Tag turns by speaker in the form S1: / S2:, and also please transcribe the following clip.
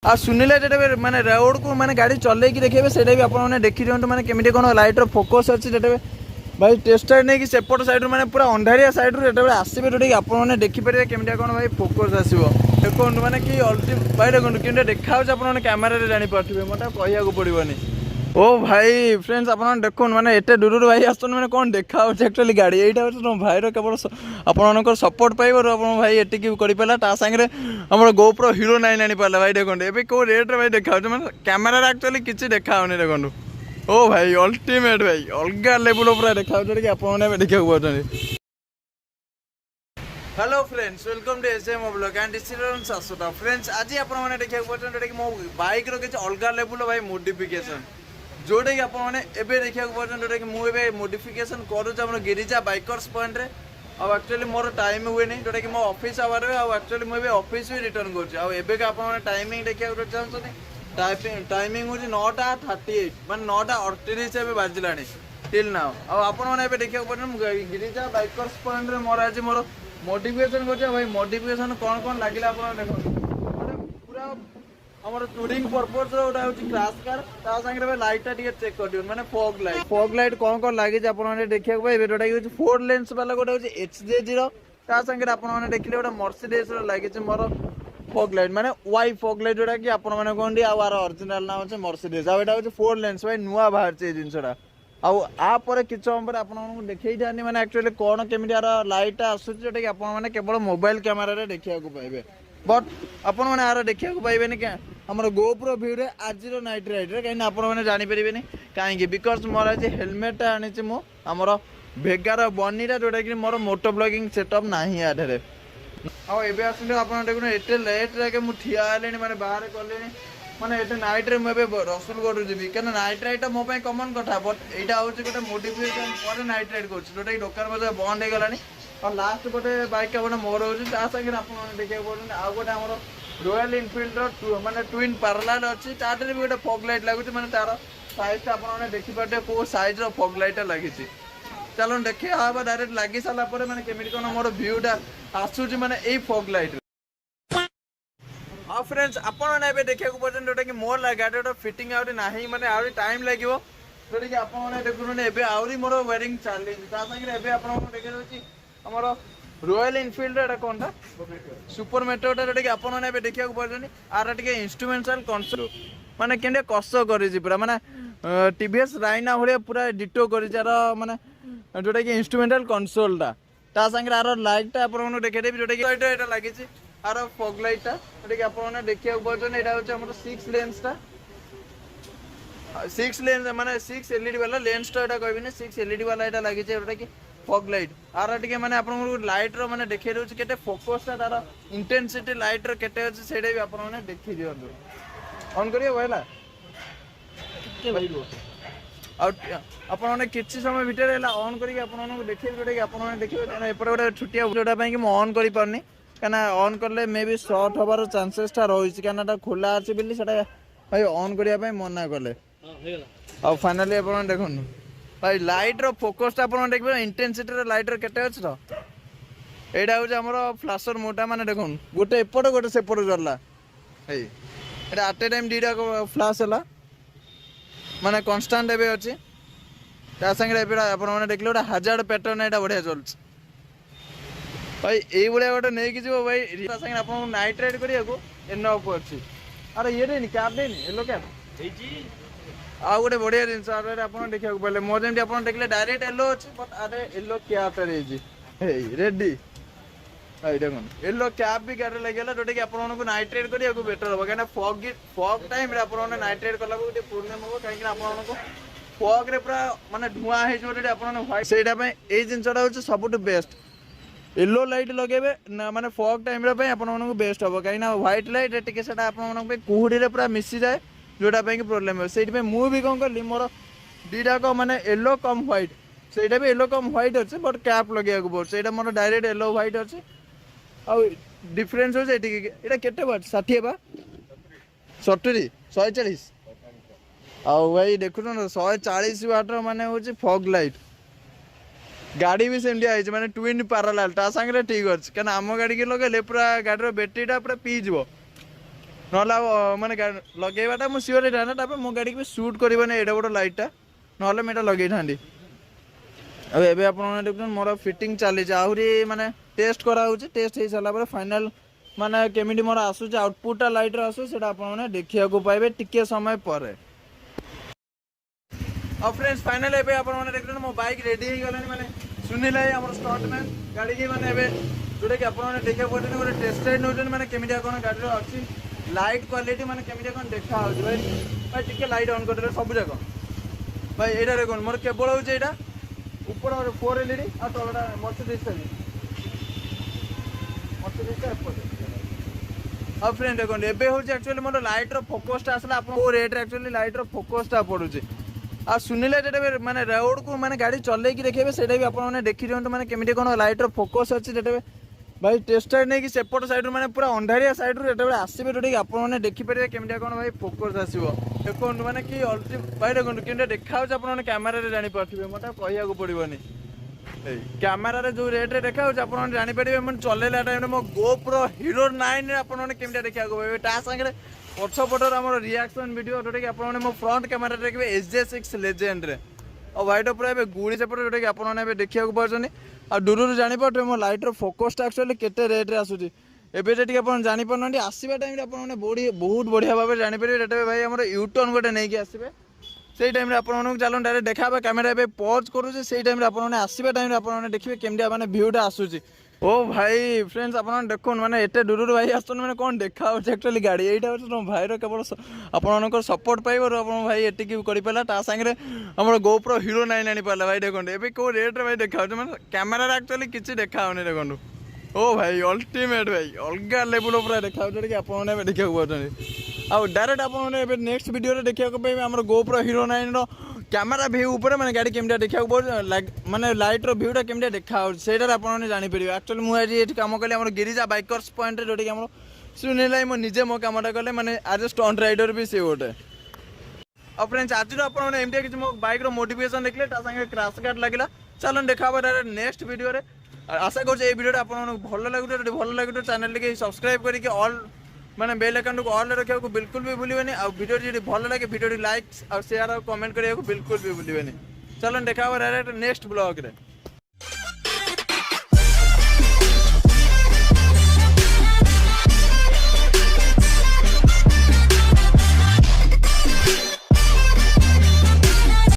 S1: आ सुनिले जेटे माने रोड को माने गाड़ी चले कि देखिए सेटा भी आपण माने देखि दियंतु माने केमिटे कोन लाइट रो फोकस अछि जेटे भाई टेस्टर नहीं कि सेपट साइड माने पूरा अंधारिया साइड रो जेटे आसीबे जोटे आपण माने देखि परिबे केमिटे कोन भाई फोकस आसीबो देखोन माने कि अल्टी भाई देखोन केमिटे देखा होछ आपण माने कैमरा रे जानि पाथिबे मटा कहिया को पड़िबोनी ओ भाई फ्रेंड्स आपण देखोन माने एते दूर दूर भाई आस्तन माने कोन देखा होछ एक्चुअली गाड़ी एटा होछ न भाई रो केवल आपण सपोर्ट पाइबो आपण भाई एटी की करि पला ता संगे हमर गोप्रो हीरो 9 आनी पाला भाई देखोन एबे को रेट रे भाई देखा होछ माने कैमरा रे एक्चुअली किछि देखा होनी देखोन ओ भाई अल्टीमेट भाई अलगा लेवल ऊपर देखा होछ कि आपण ने देखा होछ। Hello friends welcome to SJMO blog and this is Shashwat friends आज आपण माने देखा होछ कि मो बाइक रो किछि अलगा लेवल भाई मॉडिफिकेशन जोटा कि आपने एबे देखा जोटा कि मुझे मॉडिफिकेशन करूँ हम गिरिजा बाइकर्स पॉइंट रे एक्चुअली मोर टाइम हुए नहीं जोटा कि मो ऑफिस आवर एक्चुअली मुझे ऑफिस भी रिटर्न कर आप टाइमिंग देखा चाहते टाइमिंग हूँ 9:38 माने 9:38 बाजिला टिल नाउ आपने देखा गिरिजा बाइकर्स पॉइंट रे मोर आज मोर मॉडिफिकेशन कर भाई मॉडिफिकेशन कौन कौन लगे आप देखो पूरा हमर टूरिंग पर्पस रो उडा होची क्रैश कार ता संगे रे लाइट टा टिके चेक कर दियो माने फॉग लाइट कोन लागे जे आपन माने देखिया को भाई जोटा होची 4 लेंस वाला गोटा होची HJG रो ता संगे आपन माने देखिले ओटा मर्सिडीज रो लागे जे मोर फॉग लाइट माने वाई फॉग लाइट जोटा कि आपन माने कोंडी आर ओरिजिनल ना होची मर्सिडीज आ एटा होची 4 लेंस भाई नुवा बाहर छे जिंसडा आ पर किछ हम पर आपन माने देखै जानी माने एक्चुअली कोन केमिति आर लाइट आसु जोटा कि आपन माने केवल मोबाइल कैमरा रे देखिया को पाइबे बट आपन माने आर देखिया को पाइबेनी के हमर गोप्रो व्यू रे आज रो नाइट राइड रे काई आपन माने जानि परिबेनी काहे बिकॉज़ मोर आज हेलमेट आनी छी मो हमर भेगार बनीरा जोटा कि मोर मोटो ब्लॉगिंग सेटअप नाही आधरे आ एबे आसले आपन देखुन एते लेट रे के मु ठिया आलेनी माने बाहर करलेनी माने एते नाइट रे मबे रसूलगढ़ जीबी कना नाइट राइड मो पय कॉमन कथा बट एटा होची गोटे मॉडिफिकेशन पर नाइट राइड करछ जोटा कि दोकान बजार बंद हे गलानी और लास्ट गोटे बाइक का गोटे मोर होची ता संगे आपन देखै पड़न आ गोटे हमर रॉयल इनफील्ड रो माने ट्विन पैरेलल अछि तादरे भी गोटे फॉग लाइट लागुची माने तार साइज आपन माने देखि पाटे को साइज रो फॉग लाइट लागिची चलो देखि आबा डायरेक्ट लागि साला परे माने केमिति कोन मोर व्यूटा आसुची माने एई फॉग लाइट हां फ्रेंड्स आपन ने बे देखिया को पड़न जोटा कि मोर गाडीटा फिटिंग आउट नाही माने आउरी टाइम लागिवो जोटा कि आपन ने देखुन एबे आउरी मोर वेयरिंग चालली ता संगे एबे आपन को देखि होची हमर रॉयल इनफील्ड एटा कोनटा सुपर मेट्रोटा जोटा कि आपन ने देखिया को पड़नी आर टिके इंस्ट्रूमेंटल कंसोल माने केंडे कष्ट करि छी पूरा माने टीवीएस राइना भलिया पूरा डिटो करि जार माने जोटा कि इंस्ट्रूमेंटल कंसोल ता संगे आर लाइट ता आपन देखि देबी जोटा कि एटा लागि छी आर फॉग लाइट ता जोटा कि आपन देखिया को पड़नी एटा होछ हमर 6 लेंस ता 6 लेंस माने 6 एलईडी वाला लेंस ता एटा कहबिनी 6 एलईडी वाला एटा लागि छी जोटा कि फॉग लाइट आर टिके माने आपन लाइट रो माने देखै रहउछ केते फोकस ता तार इंटेंसिटी लाइट रो केते अछि सेडे भी आपन माने देखि दियंतु ऑन करियो भइला के भाईबो आपन माने किछि समय भीतर एला ऑन करी आपन माने देखै जोटा कि आपन माने देखियो एना एपर गोटे छुटिया जोटा पय कि म ऑन करि परनी काना ऑन करले मे बी शॉर्ट होबार चांसेस ता रहिछ काना ता खोला अछि बिल्ली सेटा भाई ऑन करिया पय मना करले हां हेला आ फाइनली आपन देखुन भाई लाइट रो फोकस आपन देखबे इंटेंसिटी रो लाइट रो केते अछि तो एडा हो हमर फ्लैशर मोटा माने देखुन गोटे एपट गोटे सेपट जरला हे एडा एट ए टाइम दीडा फ्लैश हला माने कांस्टेंट एबे अछि ता संगे एबे आपन माने देखले ओटा हजार पैटर्न एडा बढ़िया चलछ भाई एई बळे गोटे नै कि जो भाई ता संगे आपन नाइट राइड करिया को एनफ अछि अरे ये रे नि कैप दे नि येलो कैप हे जी आ गोटे बढ़िया जिनस आपन देखिया को पहले मोर जेमति आपन देखले डायरेक्ट येलो अछि बट अरे येलो कैप रे जी हे रेडी भाई देखुन येलो कैप भी गाड़ी लागेला जोटे कि आपन को नाइट राइड करिया को बेटर हो काना फॉग टाइम रे आपन नाइट राइड करला को प्रॉब्लम हो काहे कि आपन को फॉग रे पूरा माने धुआं हे जोटे आपन व्हाइट सेटा पे ए जिनसटा होछ सबटु बेस्ट येलो लाइट लगेबे ना माने फॉग टाइम रे पे आपन को बेस्ट हो काहे ना व्हाइट लाइट टिके सेटा आपन पे कुहुडी रे पूरा मिसी जाए जोटा पे प्रॉब्लम है सेट पे मु भी कोन करली मोर दीटा को माने येलो कम व्हाइट सेटा भी येलो कम व्हाइट अछि बट कैप लगिया को बोल सेटा मोर डायरेक्ट येलो व्हाइट अछि आ डिफरेंस हो एटी एटा केते वाट 60 बा 70 140 आ भाई देखु न 140 वाट रो माने होछि फॉग लाइट गाड़ी भी सेमडी आइछ माने ट्विन पैरेलल ता संगे ठीक अछि कना हम गाड़ी के लगेले पूरा गाड़ी रो बैटरीटा पूरा पी जबो নহলে মানে ଲଗେଇବାଟା ମୁଁ ସିଓର ହେଇଥାନ୍ତା ତାପରେ ମୋ ଗାଡ଼ିକି ବି ସୁଟ୍ କରିବନି ଏଇଟା ବଡ଼ ଲାଇଟ୍ଟା ନହେଲେ ମୁଁ ଏଇଟା ଲଗେଇଥାନ୍ତି। ଆଉ ଏବେ ଆପଣମାନେ ଦେଖୁଛନ୍ତି ମୋର ଫିଟିଂ ଚାଲିଛି ଆହୁରି ମାନେ ଟେଷ୍ଟ କରାହେଉଛି ଟେଷ୍ଟ ହେଇସାରିଲା ପରେ ଫାଇନାଲ୍ ମାନେ କେମିତି ମୋର ଆସୁଛି ଆଉଟପୁଟଟା ଲାଇଟ୍ର ଆସୁଛି ସେଇଟା ଆପଣମାନେ ଦେଖିବାକୁ ପାଇବେ ଟିକେ ସମୟ ପରେ। ଆଉ ଫ୍ରେଣ୍ଡସ୍ ଫାଇନାଲ୍ ଏବେ ଆପଣମାନେ ଦେଖୁଛନ୍ତି ମୋ ବାଇକ୍ ରେଡ଼ି ହେଇଗଲାଣି ମାନେ ସୁନିଲ ଭାଇ ଆମର ଷ୍ଟଣ୍ଟମ୍ୟାନ୍ ଗାଡ଼ିକି ମାନେ ଏବେ ଯେଉଁଟାକି ଆପଣମାନେ ଦେଖିବାକୁ ପାଉଛନ୍ତି ଗୋଟେ ଟେଷ୍ଟ ରାଇଡ୍ ନେଉଛନ୍ତି ମାନେ କେମିତିଆ କ'ଣ ଗାଡ଼ିର ଅଛି ଲାଇଟ୍ କ୍ୱାଲିଟି ମାନେ କେମିତିଆ କ'ଣ ଦେଖାହେଉଛି ଭାଇ ଭାଇ ଟିକେ ଲାଇଟ୍ ଅନ୍ କରିଦେଲେ ସବୁ ଯାକ ଭାଇ ଏଇଟା ଦେଖନ୍ତୁ ମୋର କେବଳ ହେଉଛି ଏଇଟା ଉପର 4 LED ଆଉ ତଳଟା ମର୍ସିଡିଜ୍ଟା ଏପଟେ। ଆଉ ଫ୍ରେଣ୍ଡ ଦେଖନ୍ତୁ ଏବେ ହେଉଛି ଆକ୍ଚୁଆଲି ମୋର ଲାଇଟ୍ର ଫୋକସ୍ଟା ଆସିଲା ଆପଣଙ୍କୁ ରେଟ୍ରେ ଆକ୍ଚୁଆଲି ଲାଇଟ୍ର ଫୋକସ୍ଟା ପଡ଼ୁଛି। ଆଉ ସୁନିଲେ ଯେଟା ମାନେ ରୋଡ଼କୁ ମାନେ ଗାଡ଼ି ଚଲେଇକି ଦେଖେଇବେ ସେଇଟା ବି ଆପଣମାନେ ଦେଖି ଦିଅନ୍ତୁ ମାନେ କେମିତି କ'ଣ ଲାଇଟ୍ର ଫୋକସ୍ ଅଛି ଯେତେବେଳେ ଭାଇ ଟେଷ୍ଟ ରାଇଡ୍ ନେଇକି ସେପଟ ସାଇଡ଼ରୁ ମାନେ ପୁରା ଅନ୍ଧାରିଆ ସାଇଡ଼ରୁ ଯେତେବେଳେ ଆସିବେ ଯୋଉଟାକି ଆପଣମାନେ ଦେଖିପାରିବେ କେମିତିଆ କ'ଣ ଭାଇ ଫୋକସ୍ ଆସିବ ଦେଖନ୍ତୁ ମାନେ କି ଭାଇ ଦେଖନ୍ତୁ କେମିତିଆ ଦେଖାହେଉଛି ଆପଣମାନେ କ୍ୟାମେରାରେ ଜାଣିପାରୁଥିବେ ମୋତେ କହିବାକୁ ପଡ଼ିବନି। କ୍ୟାମେରାରେ ଯେଉଁ ରେଟ୍ରେ ଦେଖାହେଉଛି ଆପଣମାନେ ଜାଣିପାରିବେ ମାନେ ଚଲେଇଲା ଟାଇମ୍ରେ ମୋ ଗୋପ୍ରୋ ହିରୋ 9ରେ ଆପଣମାନେ କେମିତିଆ ଦେଖିବାକୁ ପାଇବେ ତା ସାଙ୍ଗରେ ପଛପଟର ଆମର ରିଆକ୍ସନ୍ ଭିଡ଼ିଓ ଯୋଉଟାକି ଆପଣମାନେ ମୋ ଫ୍ରଣ୍ଟ କ୍ୟାମେରାରେ ଦେଖିବେ HJ6 ଲେଜେଣ୍ଡରେ। ଆଉ ହ୍ୱାଇଟ୍ ଉପରେ ଏବେ ଗୁଳି ସେପଟେ ଯୋଉଟାକି ଆପଣମାନେ ଏବେ ଦେଖିବାକୁ ପାଉଛନ୍ତି। ଆଉ ଦୂରରୁ ଜାଣିପାରୁଥିବେ ମୋ ଲାଇଟ୍ର ଫୋକସ୍ଟା ଆକ୍ଚୁଆଲି କେତେ ରେଟ୍ରେ ଆସୁଛି ଏବେ ଯେ ଟିକେ ଆପଣ ଜାଣିପାରୁନାହାନ୍ତି ଆସିବା ଟାଇମ୍ରେ ଆପଣମାନେ ବହୁତ ବଢ଼ିଆ ଭାବରେ ଜାଣିପାରିବେ ଯେତେବେଳେ ଭାଇ ଆମର ୟୁଟର୍ନ ଗୋଟେ ନେଇକି ଆସିବେ ସେଇ ଟାଇମ୍ରେ ଆପଣମାନଙ୍କୁ ଚାଲନ୍ତୁ ଡାଇରେକ୍ଟ ଦେଖାହେବା କ୍ୟାମେରା ଏବେ ପଜ୍ କରୁଛି ସେଇ ଟାଇମ୍ରେ ଆପଣମାନେ ଆସିବା ଟାଇମ୍ରେ ଆପଣମାନେ ଦେଖିବେ କେମିତିଆ ମାନେ ଭିୟୁଟା ଆସୁଛି। ଓ ଭାଇ ଫ୍ରେଣ୍ଡସ୍ ଆପଣମାନେ ଦେଖନ୍ତୁ ମାନେ ଏତେ ଦୂରରୁ ଭାଇ ଆସୁଛନ୍ତି ମାନେ କ'ଣ ଦେଖାହେଉଛି ଆକ୍ଚୁଆଲି ଗାଡ଼ି ଏଇଟା ହେଉଛି ତୁମ ଭାଇର କେବଳ ଆପଣମାନଙ୍କର ସପୋର୍ଟ ପାଇବାରୁ ଆପଣ ଭାଇ ଏତିକି କରିପାରିଲା ତା ସାଙ୍ଗରେ ଆମର ଗୋପ୍ରୋ ହିରୋ 9 ଆଣିପାରିଲା ଭାଇ ଦେଖନ୍ତୁ ଏବେ କେଉଁ ରେଟ୍ରେ ଭାଇ ଦେଖାହେଉଛି ମାନେ କ୍ୟାମେରାରେ ଆକ୍ଚୁଆଲି କିଛି ଦେଖାହେଉନି ଦେଖନ୍ତୁ। ଓ ଭାଇ ଅଲ୍ଟିମେଟ୍ ଭାଇ ଅଲଗା ଲେବୁଲ୍ ପୁରା ଦେଖାହେଉଛି କି ଆପଣମାନେ ଏବେ ଦେଖିବାକୁ ପାଉଛନ୍ତି। ଆଉ ଡାଇରେକ୍ଟ ଆପଣମାନେ ଏବେ ନେକ୍ସଟ ଭିଡ଼ିଓରେ ଦେଖିବାକୁ ପାଇବେ ଆମର ଗୋପ୍ରୋ ହିରୋ 9ର କ୍ୟାମେରା ଭ୍ୟୁ ଉପରେ ମାନେ ଗାଡ଼ି କେମିତିଆ ଦେଖିବାକୁ ପାଉଛି ମାନେ ଲାଇଟ୍ର ଭ୍ୟୁଟା କେମିତିଆ ଦେଖାହେଉଛି ସେଇଟାରେ ଆପଣମାନେ ଜାଣିପାରିବେ। ଆକ୍ଚୁଆଲି ମୁଁ ଆଜି ଏଠି କାମ କଲି ଆମର ଗିରିଜା ବାଇକର୍ସ ପଏଣ୍ଟରେ ଯେଉଁଟାକି ଆମର ସୁନିଲ ଭାଇ ମୁଁ ନିଜେ ମୋ କାମଟା କଲେ ମାନେ ଆଜ୍ ଏ ଷ୍ଟଣ୍ଟ ରାଇଡର ବି ସେ ଗୋଟେ। ଆଉ ଫ୍ରେଣ୍ଡସ୍ ଆଜିର ଆପଣମାନେ ଏମିତିଆ କିଛି ମୋ ବାଇକ୍ର ମୋଟିଭେସନ୍ ଦେଖିଲେ ତା ସାଙ୍ଗେ କ୍ରାସ୍ ଗାର୍ଡ଼ ଲାଗିଲା ଚାଲନ୍ତୁ ଦେଖା ହେବ ଡାଇରେକ୍ଟ ନେକ୍ସଟ ଭିଡ଼ିଓରେ। ଆଶା କରୁଛି ଏଇ ଭିଡ଼ିଓଟା ଆପଣମାନଙ୍କୁ ଭଲ ଲାଗୁଥିବ ଯଦି ଭଲ ଲାଗୁଥିବ ଚ୍ୟାନେଲଟିକି ସବସ୍କ୍ରାଇବ୍ କରିକି ଅଲ୍ ମାନେ ବେଲ୍ ଆଇକନ୍କୁ ଅଲ୍ରେ ରଖିବାକୁ ବିଲକୁଲ ବି ଭୁଲିବେନି। ଆଉ ଭିଡ଼ିଓଟି ଯଦି ଭଲ ଲାଗେ ଭିଡ଼ିଓଟି ଲାଇକ୍ ଆଉ ସେୟାର ଆଉ କମେଣ୍ଟ କରିବାକୁ ବିଲକୁଲ ବି ଭୁଲିବେନି। ଚାଲନ୍ତୁ ଦେଖା ହେବ ଡାଇରେକ୍ଟ ନେକ୍ସଟ ବ୍ଲଗ୍ରେ।